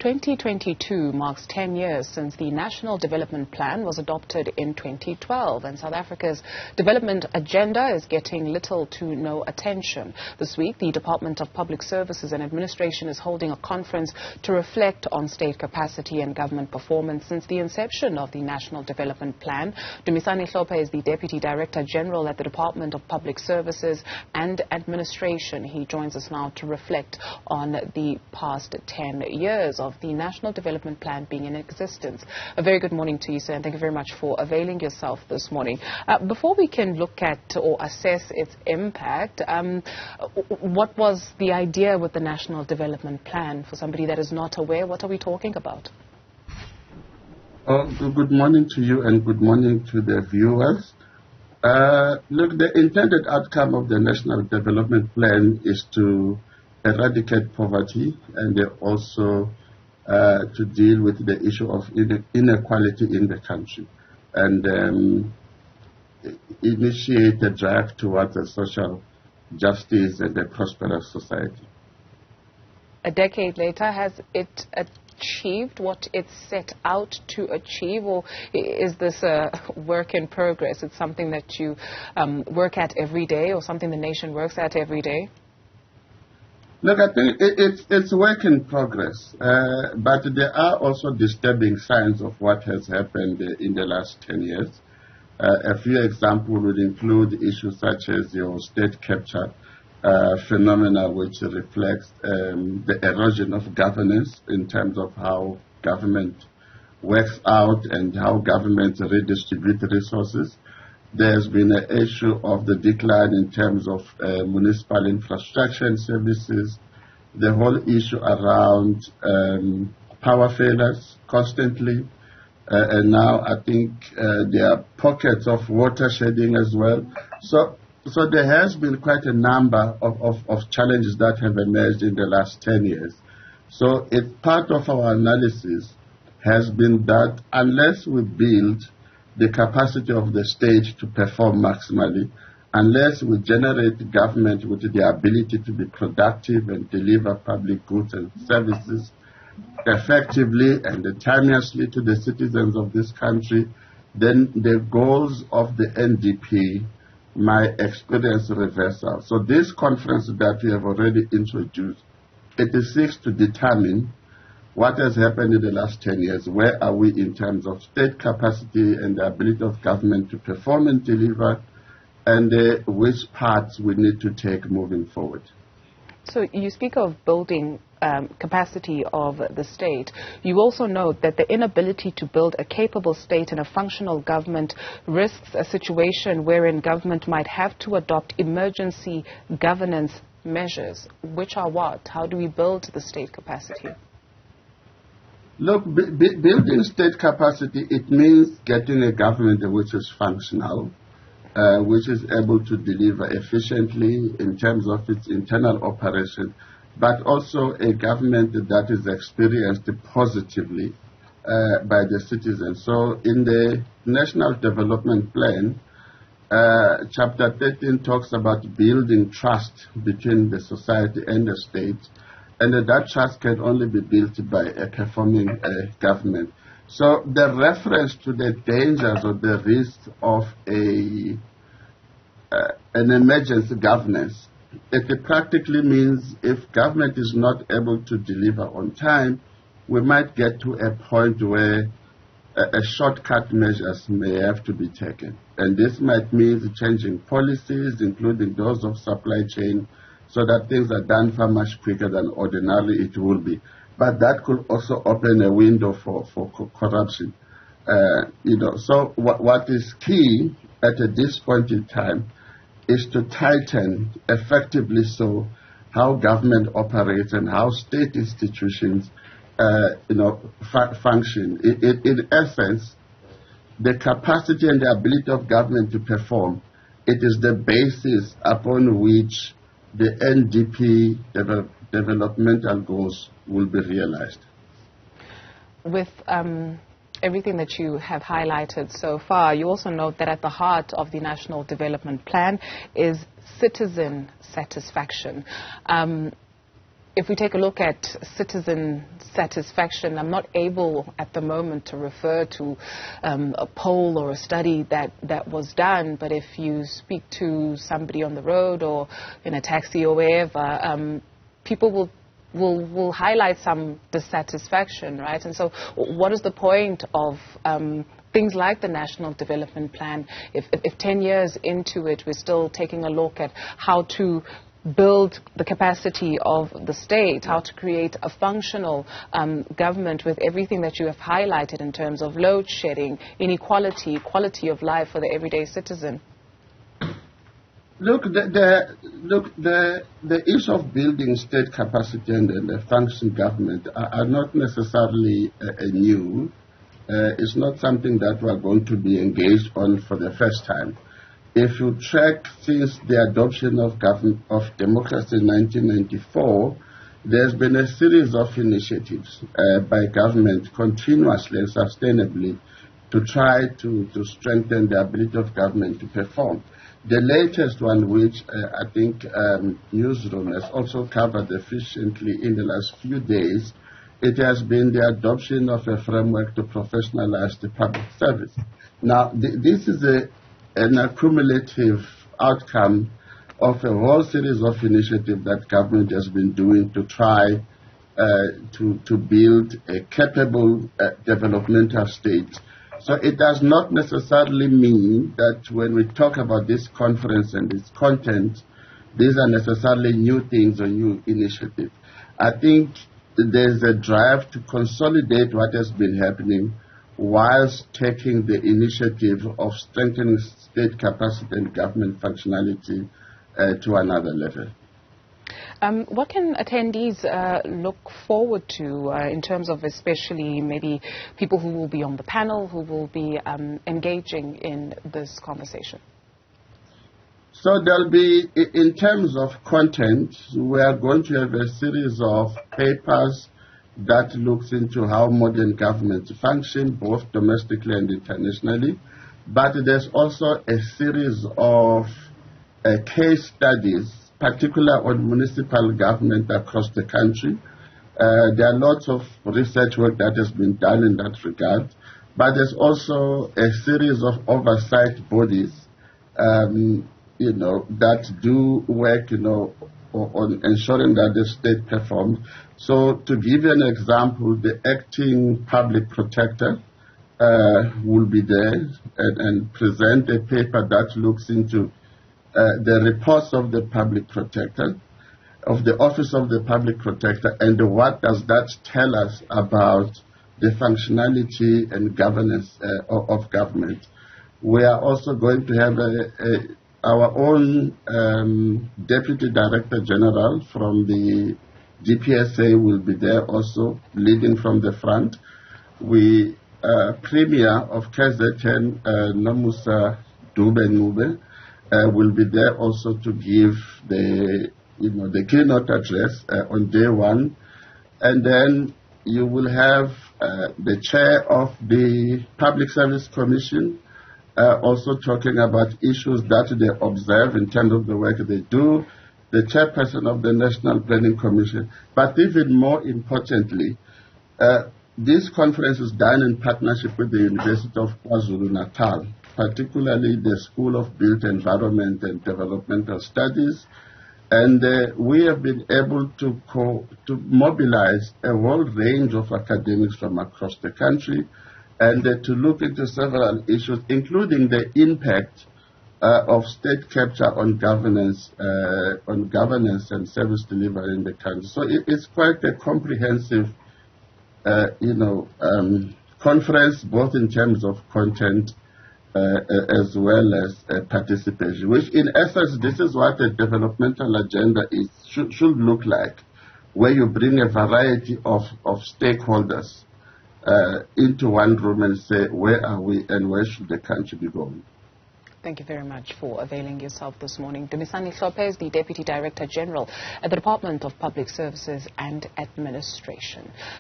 2022 marks 10 years since the National Development Plan was adopted in 2012, and South Africa's development agenda is getting little to no attention. This week, the Department of Public Services and Administration is holding a conference to reflect on state capacity and government performance since the inception of the National Development Plan. Dumisani Hlophe is the Deputy Director General at the Department of Public Services and Administration. He joins us now to reflect on the past 10 years of the National Development Plan being in existence. A very good morning to you, sir, and thank you very much for availing yourself this morning. Before we can look at or assess its impact, what was the idea with the National Development Plan? For somebody that is not aware, what are we talking about? Good morning to you and good morning to the viewers. Look, the intended outcome of the National Development Plan is to eradicate poverty and also to deal with the issue of inequality in the country and initiate a drive towards a social justice and a prosperous society. A decade later, has it achieved what it set out to achieve, or is this a work in progress? It's something that you work at every day, or something the nation works at every day? Look, I think it's work in progress, but there are also disturbing signs of what has happened in the last 10 years. A few examples would include issues such as your state capture phenomena, which reflects the erosion of governance in terms of how government works out and how governments redistribute resources. There's been an issue of the decline in terms of municipal infrastructure and services, the whole issue around power failures constantly, and now I think there are pockets of water shedding as well. So there has been quite a number of challenges that have emerged in the last 10 years. So part of our analysis has been that unless we build the capacity of the state to perform maximally, unless we generate government with the ability to be productive and deliver public goods and services effectively and timelessly to the citizens of this country, then the goals of the NDP might experience reversal. So this conference that we have already introduced, it seeks to determine what has happened in the last 10 years, where are we in terms of state capacity and the ability of government to perform and deliver, and which paths we need to take moving forward. So you speak of building capacity of the state. You also note that the inability to build a capable state and a functional government risks a situation wherein government might have to adopt emergency governance measures. Which are what? How do we build the state capacity? Look, building state capacity, it means getting a government which is functional, which is able to deliver efficiently in terms of its internal operation, but also a government that is experienced positively by the citizens. So in the National Development Plan, Chapter 13 talks about building trust between the society and the state, and that trust can only be built by a performing government. So the reference to the dangers or the risks of an emergency governance, it practically means if government is not able to deliver on time, we might get to a point where a shortcut measures may have to be taken. And this might mean changing policies, including those of supply chain, so that things are done far much quicker than ordinarily it will be. But that could also open a window for corruption. So what is key at this point in time is to tighten effectively so how government operates and how state institutions function. In essence, the capacity and the ability of government to perform, it is the basis upon which the NDP developmental goals will be realized. With everything that you have highlighted so far, you also note that at the heart of the National Development Plan is citizen satisfaction. if we take a look at citizen satisfaction, I'm not able at the moment to refer to a poll or a study that was done, but if you speak to somebody on the road or in a taxi or wherever, people will highlight some dissatisfaction, right? And so what is the point of things like the National Development Plan if 10 years into it we're still taking a look at how to build the capacity of the state, how to create a functional government with everything that you have highlighted in terms of load shedding, inequality, quality of life for the everyday citizen? Look, the issue of building state capacity and the functioning government are not necessarily new. It's not something that we're going to be engaged on for the first time. If you track since the adoption of democracy in 1994, there's been a series of initiatives by government continuously and sustainably to try to strengthen the ability of government to perform. The latest one, which I think Newzroom has also covered efficiently in the last few days, it has been the adoption of a framework to professionalize the public service. Now, this is an accumulative outcome of a whole series of initiatives that government has been doing to try to build a capable developmental state. So it does not necessarily mean that when we talk about this conference and its content, these are necessarily new things or new initiatives. I think there's a drive to consolidate what has been happening whilst taking the initiative of strengthening state capacity and government functionality to another level. What can attendees look forward to in terms of especially maybe people who will be on the panel, who will be engaging in this conversation? So there'll be, in terms of content, we are going to have a series of papers that looks into how modern governments function, both domestically and internationally. But there's also a series of case studies, particularly on municipal government across the country. There are lots of research work that has been done in that regard. But there's also a series of oversight bodies, that do work, on ensuring that the state performs. So to give you an example, the acting public protector will be there and present a paper that looks into the reports of the public protector, of the office of the public protector, and what does that tell us about the functionality and governance of government. We are also going to have our own Deputy Director General from the GPSA will be there also, leading from the front. We Premier of KZN, Nomusa Dube will be there also to give the keynote address on day one. And then you will have the chair of the Public Service Commission also talking about issues that they observe in terms of the work they do, the chairperson of the National Planning Commission. But even more importantly, this conference is done in partnership with the University of KwaZulu-Natal, particularly the School of Built Environment and Developmental Studies. And we have been able to mobilize a whole range of academics from across the country and to look into several issues, including the impact of state capture on governance and service delivery in the country. So it's quite a comprehensive, conference, both in terms of content as well as participation, which in essence, this is what a developmental agenda should look like, where you bring a variety of stakeholders into one room and say, where are we and where should the country be going? Thank you very much for availing yourself this morning. Dumisani Hlophe is the Deputy Director General at the Department of Public Services and Administration.